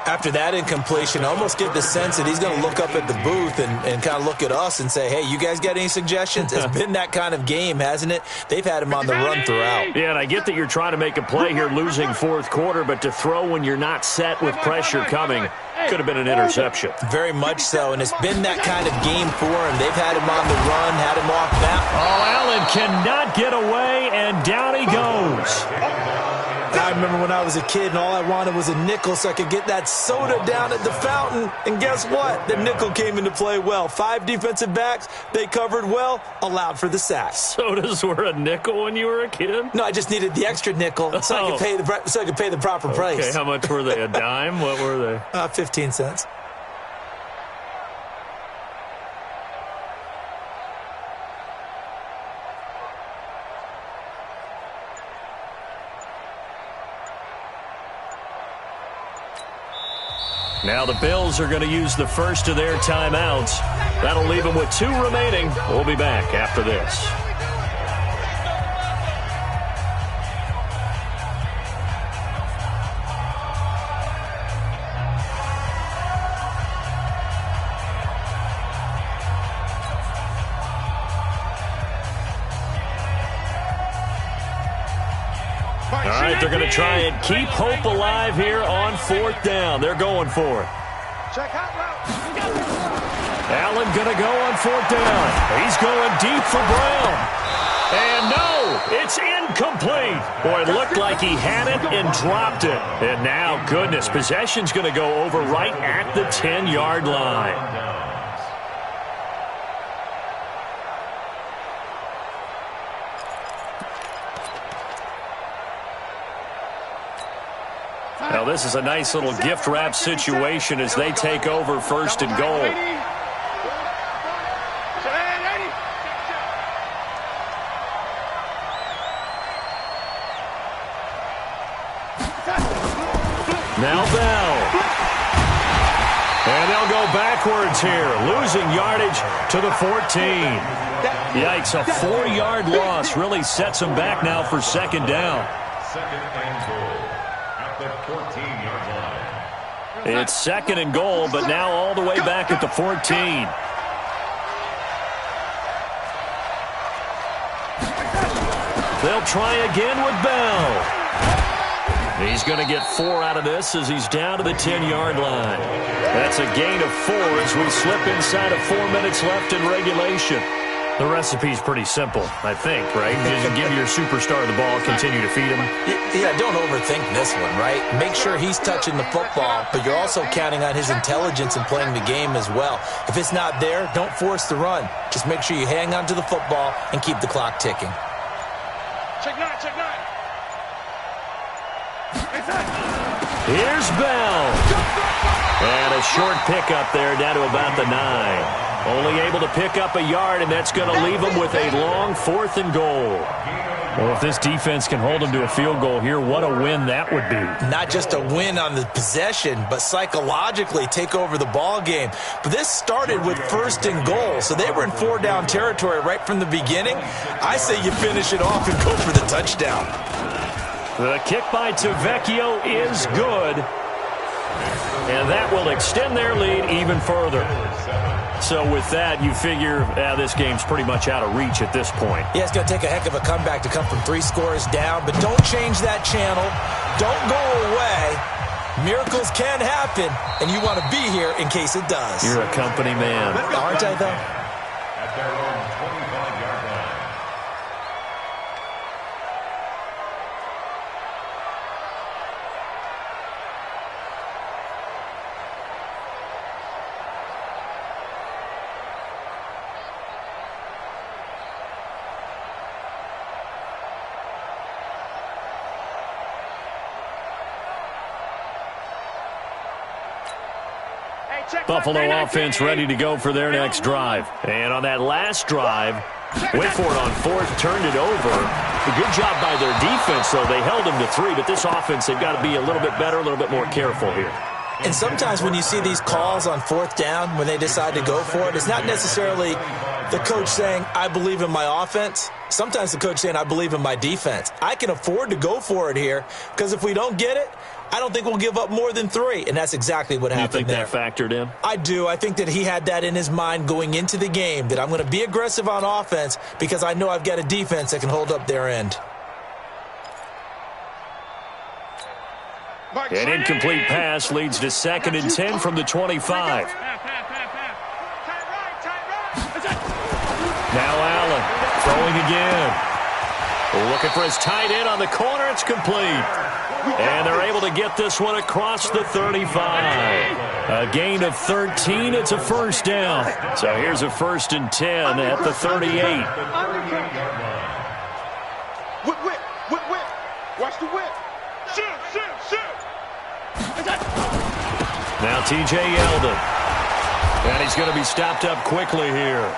After that incompletion, I almost get the sense that he's going to look up at the booth and kind of look at us and say, hey, you guys got any suggestions? It's been that kind of game, hasn't it? They've had him on the run throughout. Yeah, and I get that you're trying to make a play here losing fourth quarter, but to throw when you're not set with pressure coming could have been an interception. Very much so, and it's been that kind of game for him. They've had him on the run, had him off balance. Oh, Allen cannot get away, and down he goes. I remember when I was a kid and all I wanted was a nickel so I could get that soda down at the fountain. And guess what? The nickel came into play well. 5 defensive backs, they covered well, allowed for the sack. Sodas were a nickel when you were a kid? No, I just needed the extra nickel so I could pay the proper price. Okay, how much were they? A dime? What were they? 15 cents. Now the Bills are going to use the first of their timeouts. That'll leave them with 2 remaining. We'll be back after this. All right, they're going to try and keep hope alive here on 4th down. They're going for it. Allen going to go on 4th down. He's going deep for Brown. And no, it's incomplete. Boy, it looked like he had it and dropped it. And now, goodness, possession's going to go over right at the 10-yard line. Now, this is a nice little gift wrap situation as they take over 1st and goal. Now Bell. And they'll go backwards here, losing yardage to the 14. Yikes, a 4-yard loss really sets them back now for 2nd down. 2nd and goal. The 14-yard line. It's 2nd and goal, but now all the way back at the 14. They'll try again with Bell. He's going to get 4 out of this as he's down to the 10-yard line. That's a gain of 4 as we slip inside of 4 minutes left in regulation. The recipe's pretty simple, I think, right? Just give your superstar the ball, continue to feed him. Yeah, don't overthink this one, right? Make sure he's touching the football, but you're also counting on his intelligence in playing the game as well. If it's not there, don't force the run. Just make sure you hang on to the football and keep the clock ticking. Check 9. Here's Bell. And a short pickup there down to about the 9. Only able to pick up a yard, and that's going to leave them with a long 4th and goal. Well, if this defense can hold them to a field goal here, what a win that would be. Not just a win on the possession, but psychologically take over the ball game. But this started with 1st and goal, so they were in 4-down territory right from the beginning. I say you finish it off and go for the touchdown. The kick by Tavecchio is good, and that will extend their lead even further. So with that, you figure this game's pretty much out of reach at this point. Yeah, it's going to take a heck of a comeback to come from 3 scores down, but don't change that channel. Don't go away. Miracles can happen, and you want to be here in case it does. You're a company man. Aren't I, though? At their own 25-yard line. Buffalo offense ready to go for their next drive. And on that last drive, Whitford on 4th turned it over. A good job by their defense, though. They held them to 3, but this offense, they've got to be a little bit better, a little bit more careful here. And sometimes when you see these calls on 4th down, when they decide to go for it, it's not necessarily the coach saying, I believe in my offense. Sometimes the coach saying, I believe in my defense. I can afford to go for it here because if we don't get it, I don't think we'll give up more than 3, and that's exactly what happened there. You think that factored in? I do. I think that he had that in his mind going into the game, that I'm going to be aggressive on offense because I know I've got a defense that can hold up their end. An incomplete pass leads to 2nd and 10 from the 25. Now Allen throwing again. Looking for his tight end on the corner. It's complete. And they're able to get this one across the 35. A gain of 13. It's a first down. So here's a 1st and 10 at the 38. Whip. Watch the whip. Shoot. Now T.J. Yeldon. And he's going to be stopped up quickly here.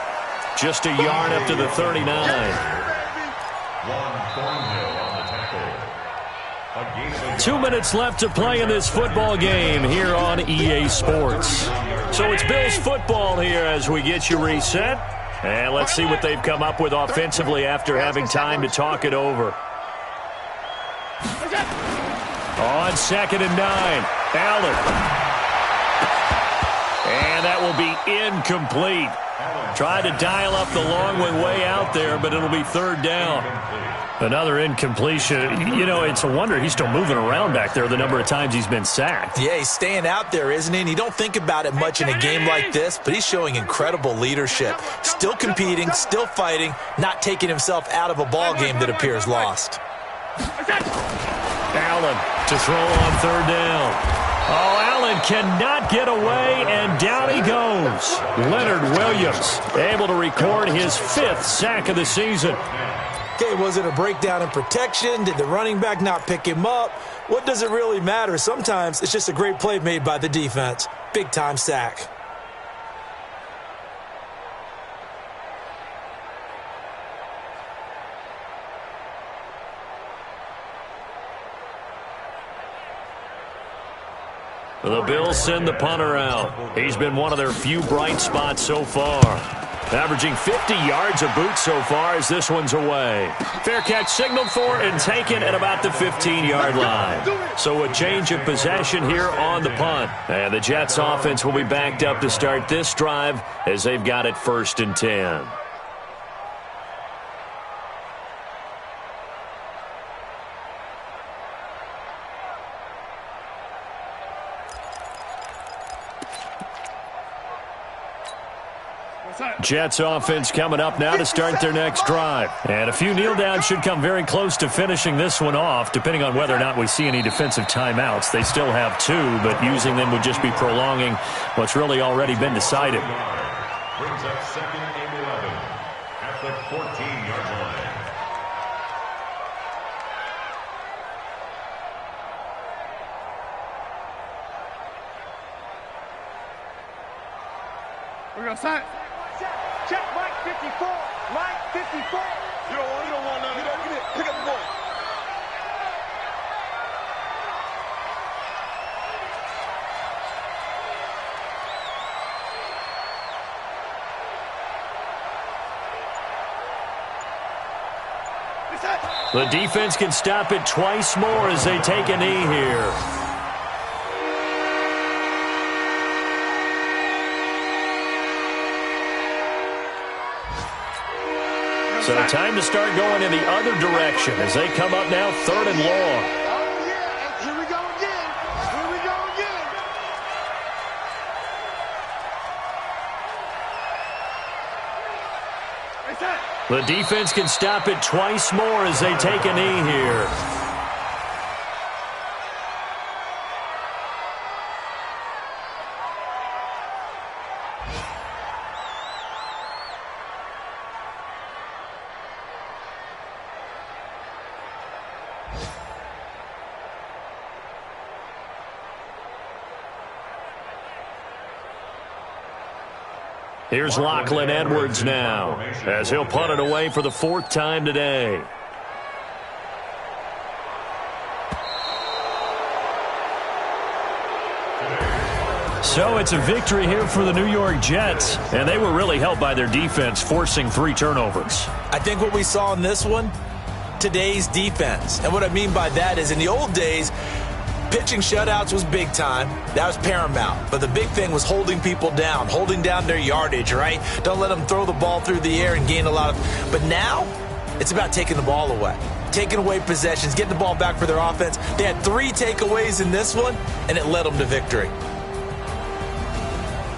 Just a yard up to the 39. One Thornhill on the tackle. 2 minutes left to play in this football game here on EA Sports. So it's Bills football here as we get you reset. And let's see what they've come up with offensively after having time to talk it over. On 2nd and 9, Allen. And that will be incomplete. Tried to dial up the long one way out there, but it'll be 3rd down. Another incompletion. You know, it's a wonder he's still moving around back there the number of times he's been sacked. Yeah, he's staying out there, isn't he? And you don't think about it much in a game like this, but he's showing incredible leadership. Still competing, still fighting, not taking himself out of a ball game that appears lost. Allen to throw on 3rd down. Oh, Allen cannot get away, and down he goes. Leonard Williams able to record his 5th sack of the season. Okay, was it a breakdown in protection? Did the running back not pick him up? What does it really matter? Sometimes it's just a great play made by the defense. Big-time sack. The Bills send the punter out. He's been one of their few bright spots so far. Averaging 50 yards a boot so far as this one's away. Fair catch signaled for and taken at about the 15-yard line. So a change of possession here on the punt. And the Jets offense will be backed up to start this drive as they've got it 1st and 10. Jets offense coming up now to start their next drive. And a few kneel downs should come very close to finishing this one off, depending on whether or not we see any defensive timeouts. They still have 2, but using them would just be prolonging what's really already been decided. Brings up 2nd and 11 at the 14-yard line. We're going to sign. Check Mike 54. Mike 54. You don't want none of that. Get it. Pick up the ball. The defense can stop it twice more as they take a knee here. So time to start going in the other direction as they come up now 3rd and long. Oh, yeah. Here we go again. Here we go again. The defense can stop it twice more as they take a knee here. Here's Lachlan Edwards now as he'll punt it away for the 4th time today. So it's a victory here for the New York Jets, and they were really helped by their defense, forcing 3 turnovers. I think what we saw in this one, today's defense. And what I mean by that is in the old days, pitching shutouts was big time. That was paramount. But the big thing was holding people down, holding down their yardage, right? Don't let them throw the ball through the air and gain a lot of... But now, it's about taking the ball away. Taking away possessions, getting the ball back for their offense. They had 3 takeaways in this one, and it led them to victory.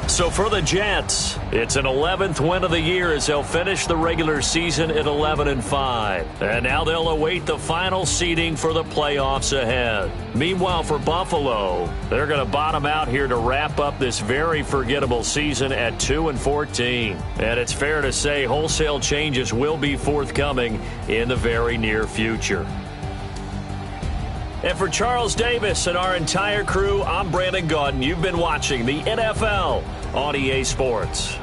So for the Jets, it's an 11th win of the year as they'll finish the regular season at 11-5. And now they'll await the final seeding for the playoffs ahead. Meanwhile, for Buffalo, they're going to bottom out here to wrap up this very forgettable season at 2-14. And it's fair to say wholesale changes will be forthcoming in the very near future. And for Charles Davis and our entire crew, I'm Brandon Gaudin. You've been watching the NFL on EA Sports.